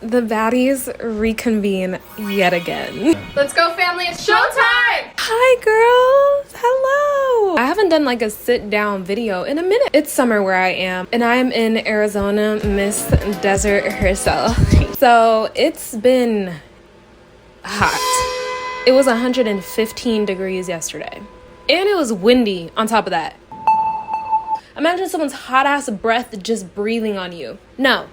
The baddies reconvene yet again. Let's go, family. It's showtime! Hi, girls. Hello. I haven't done like a sit down video in a minute. It's summer where I am, and I am in Arizona, Miss Desert herself. So it's been hot. It was 115 degrees yesterday, and it was windy on top of that. Imagine someone's hot ass breath just breathing on you. No,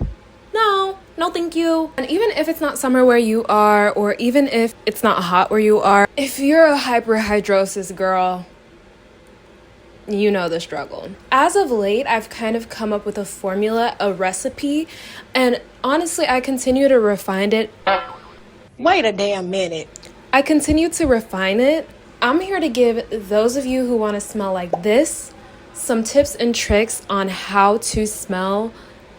thank you. And even if it's not summer where you are, or even if it's not hot where you are, if you're a hyperhidrosis girl, you know the struggle. As of late, I've kind of come up with a formula, a recipe, and honestly, I continue to refine it. Wait a damn minute. I continue to refine it. I'm here to give those of you who want to smell like this some tips and tricks on how to smell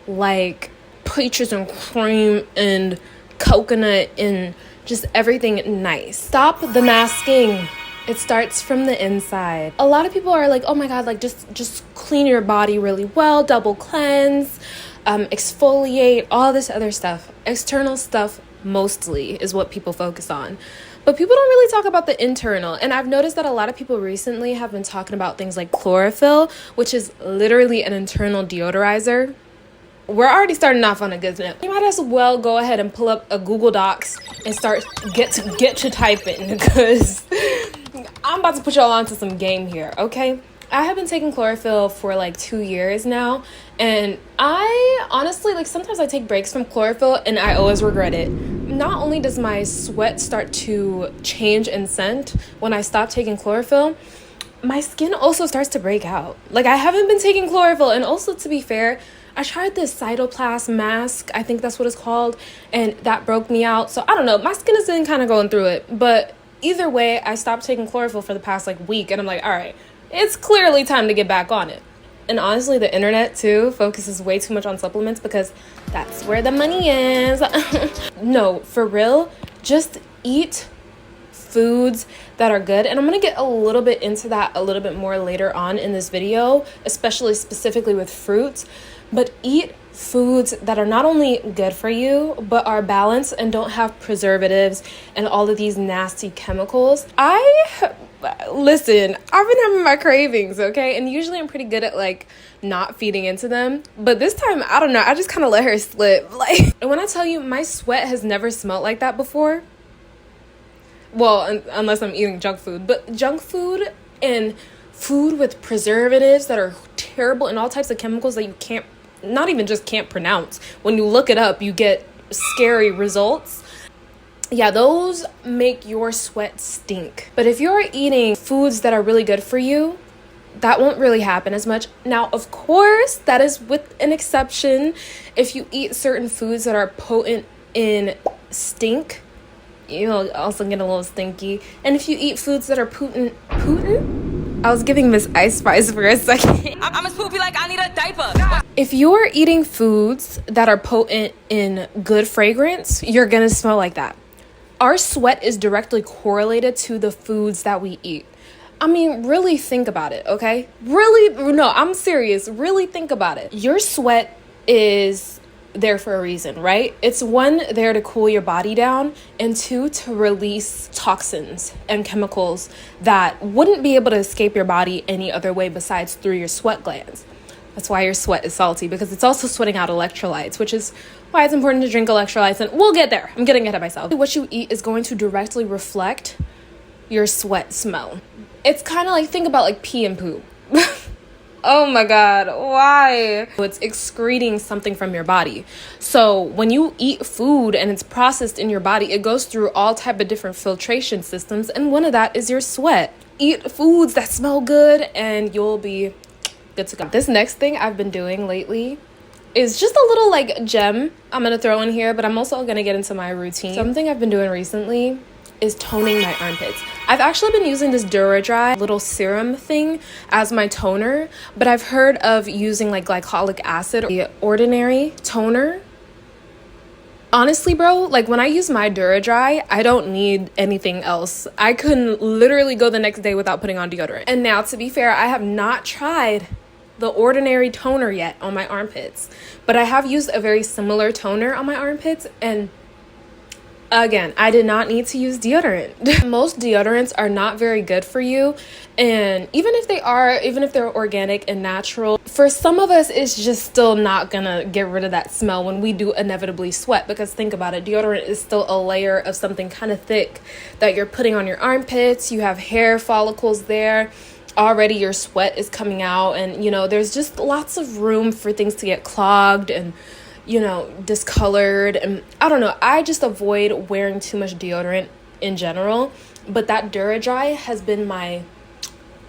like peaches and cream and coconut and just everything nice. Stop the masking. It starts from the inside. A lot of people are like, oh my god, like just clean your body really well, double cleanse, exfoliate, all this other stuff. External stuff mostly is what people focus on. But people don't really talk about the internal. And I've noticed that a lot of people recently have been talking about things like chlorophyll, which is literally an internal deodorizer. We're already starting off on a good note. You might as well go ahead and pull up a Google Docs and get to typing, because I'm about to put y'all onto some game here, okay? I have been taking chlorophyll for like 2 years now, and I honestly, like, sometimes I take breaks from chlorophyll and I always regret it. Not only does my sweat start to change in scent when I stop taking chlorophyll, my skin also starts to break out. Like, I haven't been taking chlorophyll, and also, to be fair, I tried this Cytoplast mask, I think that's what it's called, and that broke me out. So I don't know, my skin has been kind of going through it. But either way, I stopped taking chlorophyll for the past like week, and I'm like, all right, it's clearly time to get back on it. And honestly, the internet too focuses way too much on supplements because that's where the money is. No, for real, just eat foods that are good, and I'm gonna get a little bit into that a little bit more later on in this video, especially specifically with fruits. But eat foods that are not only good for you, but are balanced and don't have preservatives and all of these nasty chemicals. Listen, I've been having my cravings, okay? And usually I'm pretty good at like not feeding into them. But this time, I don't know, I just kind of let her slip. Like, and when I tell you, my sweat has never smelled like that before. Well, unless I'm eating junk food. But junk food and food with preservatives that are terrible and all types of chemicals that you can't pronounce. When you look it up, you get scary results. Yeah, those make your sweat stink. But if you're eating foods that are really good for you, that won't really happen as much. Now, of course, that is with an exception. If you eat certain foods that are potent in stink, you'll also get a little stinky. And if you eat foods that are potent? I was giving Miss Ice Spice for a second. I'm as poopy like I need a diaper. If you're eating foods that are potent in good fragrance, you're gonna smell like that. Our sweat is directly correlated to the foods that we eat. I mean, really think about it, okay? Really, no, I'm serious. Really think about it. Your sweat is there for a reason, right? It's one, there to cool your body down, and two, to release toxins and chemicals that wouldn't be able to escape your body any other way besides through your sweat glands. That's why your sweat is salty, because it's also sweating out electrolytes, which is why it's important to drink electrolytes, and we'll get there. I'm getting ahead of myself. What you eat is going to directly reflect your sweat smell. It's kind of like, think about like pee and poo. Oh my god, why? It's excreting something from your body. So when you eat food and it's processed in your body, it goes through all type of different filtration systems, and one of that is your sweat. Eat foods that smell good and you'll be good to go. This next thing I've been doing lately is just a little like gem I'm gonna throw in here, but I'm also gonna get into my routine. Something I've been doing recently is toning my armpits. I've actually been using this Duradry little serum thing as my toner, but I've heard of using like glycolic acid, the ordinary toner. Honestly, bro, like when I use my Duradry, I don't need anything else. I couldn't literally go the next day without putting on deodorant. And now, to be fair, I have not tried the ordinary toner yet on my armpits, but I have used a very similar toner on my armpits, and again, I did not need to use deodorant. Most deodorants are not very good for you, and even if they're organic and natural, for some of us, it's just still not gonna get rid of that smell when we do inevitably sweat. Because think about it, deodorant is still a layer of something kind of thick that you're putting on your armpits. You have hair follicles there. Already your sweat is coming out, and there's just lots of room for things to get clogged and discolored. And I don't know, I just avoid wearing too much deodorant in general, but that DuraDry has been my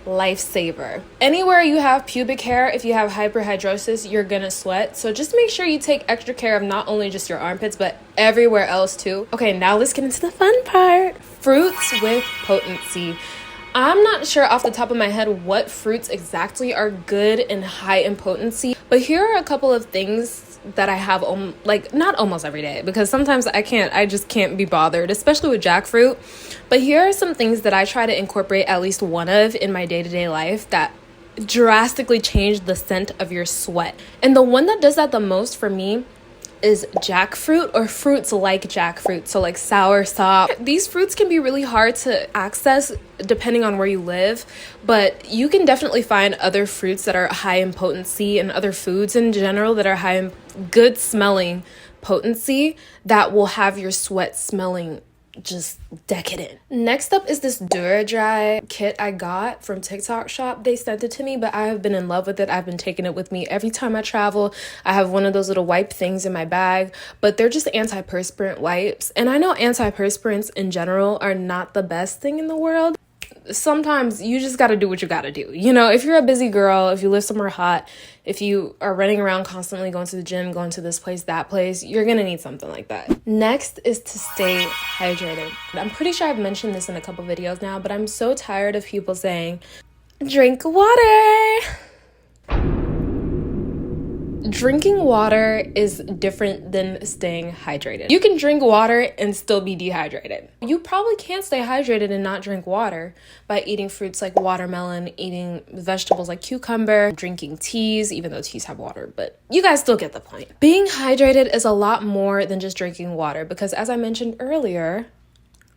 lifesaver. Anywhere you have pubic hair, if you have hyperhidrosis, you're gonna sweat, so just make sure you take extra care of not only just your armpits but everywhere else too. Okay, now let's get into the fun part. Fruits with potency. I'm not sure off the top of my head what fruits exactly are good and high in potency, but here are a couple of things that I have not almost every day, because sometimes I just can't be bothered, especially with jackfruit. But here are some things that I try to incorporate at least one of in my day-to-day life that drastically change the scent of your sweat. And the one that does that the most for me is jackfruit, or fruits like jackfruit, so like soursop. These fruits can be really hard to access depending on where you live, but you can definitely find other fruits that are high in potency, and other foods in general that are high in good smelling potency that will have your sweat smelling just decadent. Next up is this DuraDry kit I got from TikTok shop. They sent it to me, but I have been in love with it. I've been taking it with me every time I travel. I have one of those little wipe things in my bag, but they're just antiperspirant wipes. And I know antiperspirants in general are not the best thing in the world. Sometimes you just got to do what you got to do. If you're a busy girl, if you live somewhere hot, if you are running around constantly going to the gym, going to this place, that place, you're going to need something like that. Next is to stay hydrated. I'm pretty sure I've mentioned this in a couple videos now, but I'm so tired of people saying, drink water. Drinking water is different than staying hydrated. You can drink water and still be dehydrated. You probably can't stay hydrated and not drink water by eating fruits like watermelon, eating vegetables like cucumber, drinking teas, even though teas have water, but you guys still get the point. Being hydrated is a lot more than just drinking water, because as I mentioned earlier,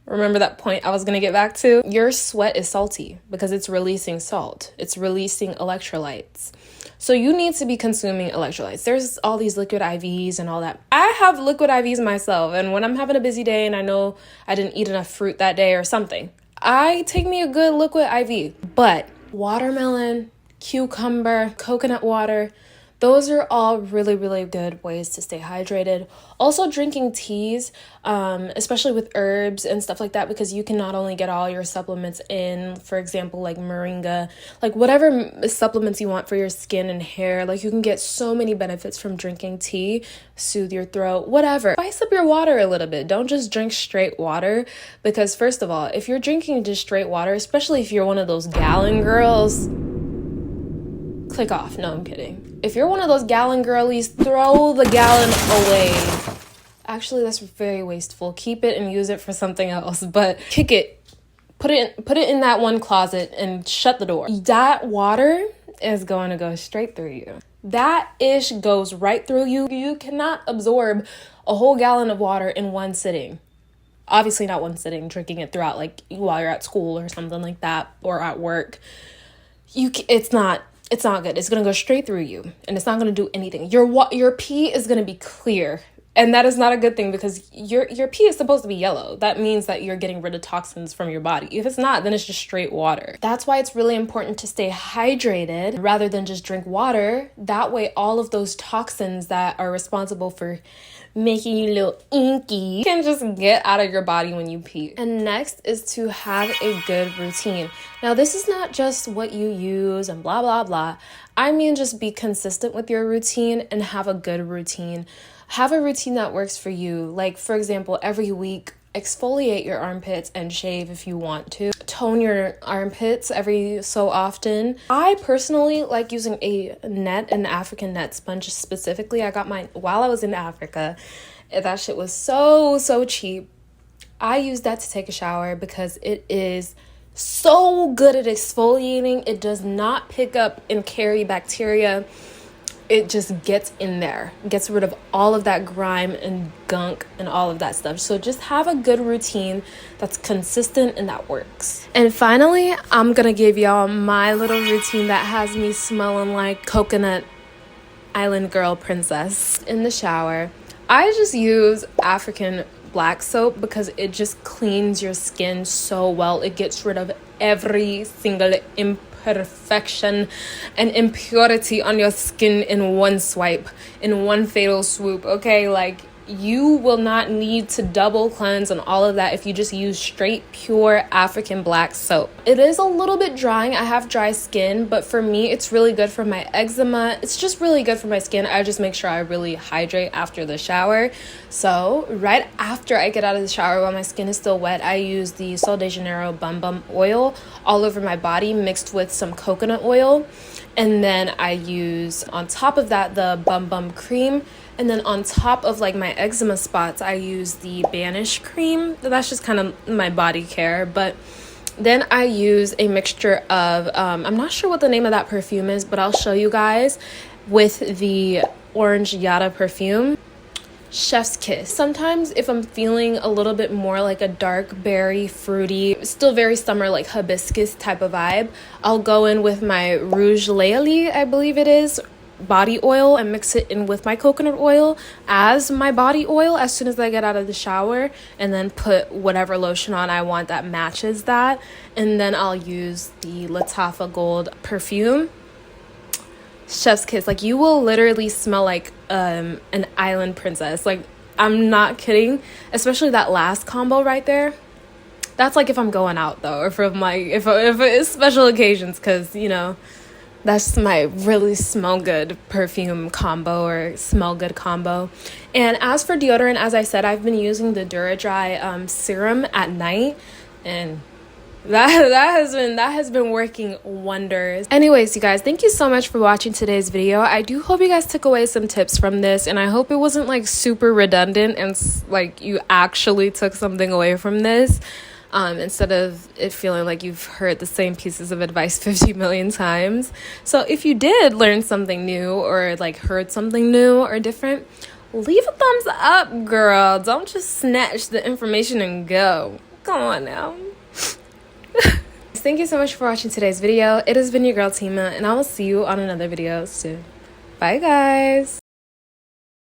remember that point I was going to get back to? Your sweat is salty because it's releasing salt. It's releasing electrolytes. So you need to be consuming electrolytes. There's all these liquid IVs and all that. I have liquid IVs myself, and when I'm having a busy day and I know I didn't eat enough fruit that day or something, I take me a good liquid IV. But watermelon, cucumber, coconut water, those are all really, really good ways to stay hydrated. Also drinking teas, especially with herbs and stuff like that, because you can not only get all your supplements in, for example, like moringa, like whatever supplements you want for your skin and hair, like you can get so many benefits from drinking tea, soothe your throat, whatever. Spice up your water a little bit. Don't just drink straight water, because first of all, if you're drinking just straight water, especially if you're one of those gallon girls, click off. No, I'm kidding. If you're one of those gallon girlies, throw the gallon away. Actually, that's very wasteful. Keep it and use it for something else, but kick it. Put it in that one closet and shut the door. That water is going to go straight through you. That ish goes right through you. You cannot absorb a whole gallon of water in one sitting. Obviously not one sitting, drinking it throughout, like while you're at school or something like that, or at work. It's not good. It's going to go straight through you, and it's not going to do anything. Your pee is going to be clear, and that is not a good thing, because your pee is supposed to be yellow. That means that you're getting rid of toxins from your body. If it's not, then it's just straight water. That's why it's really important to stay hydrated rather than just drink water. That way, all of those toxins that are responsible for making you a little inky can just get out of your body when you pee. And next is to have a good routine. Now, this is not just what you use and blah, blah, blah. I mean, just be consistent with your routine and have a good routine. Have a routine that works for you. Like, for example, every week, exfoliate your armpits and shave if you want to. Tone your armpits every so often. I personally like using an African net sponge specifically. I got mine while I was in Africa. That shit was so cheap. I use that to take a shower because it is So good at exfoliating. It does not pick up and carry bacteria. It just gets in there, gets rid of all of that grime and gunk and all of that stuff. So just have a good routine that's consistent and that works. And finally, I'm gonna give y'all my little routine that has me smelling like coconut island girl princess in the shower. I just use African black soap because it just cleans your skin so well. It gets rid of every single imperfection and impurity on your skin in one swipe, in one fatal swoop. Okay, like, you will not need to double cleanse and all of that if you just use straight pure African black soap. It is a little bit drying. I have dry skin, but for me it's really good for my eczema. It's just really good for my skin. I just make sure I really hydrate after the shower. So right after I get out of the shower while my skin is still wet, I use the Sol de Janeiro Bum Bum oil all over my body mixed with some coconut oil. And then I use on top of that the Bum Bum cream. And then on top of like my eczema spots, I use the Banish cream. That's just kind of my body care. But then I use a mixture of, I'm not sure what the name of that perfume is, but I'll show you guys, with the Orange Yada perfume. Chef's Kiss. Sometimes if I'm feeling a little bit more like a dark berry, fruity, still very summer, like hibiscus type of vibe, I'll go in with my Rouge Laili, I believe it is, body oil, and mix it in with my coconut oil as my body oil as soon as I get out of the shower, and then put whatever lotion on I want that matches that. And then I'll use the Lattafa Gold perfume. Chef's Kiss. Like, you will literally smell like an island princess. Like, I'm not kidding. Especially that last combo right there. That's like if I'm going out though, or from like if it's special occasions, because you know that's my really smell good perfume combo or smell good combo. And as for deodorant, as I said, I've been using the Duradry serum at night, and that has been working wonders. Anyways, you guys, thank you so much for watching today's video. I do hope you guys took away some tips from this, and I hope it wasn't like super redundant and like you actually took something away from this, instead of it feeling like you've heard the same pieces of advice 50 million times. So if you did learn something new or like heard something new or different, leave a thumbs up, girl. Don't just snatch the information and go. Come on now. Thank you so much for watching today's video. It has been your girl Tima, and I will see you on another video soon. Bye guys.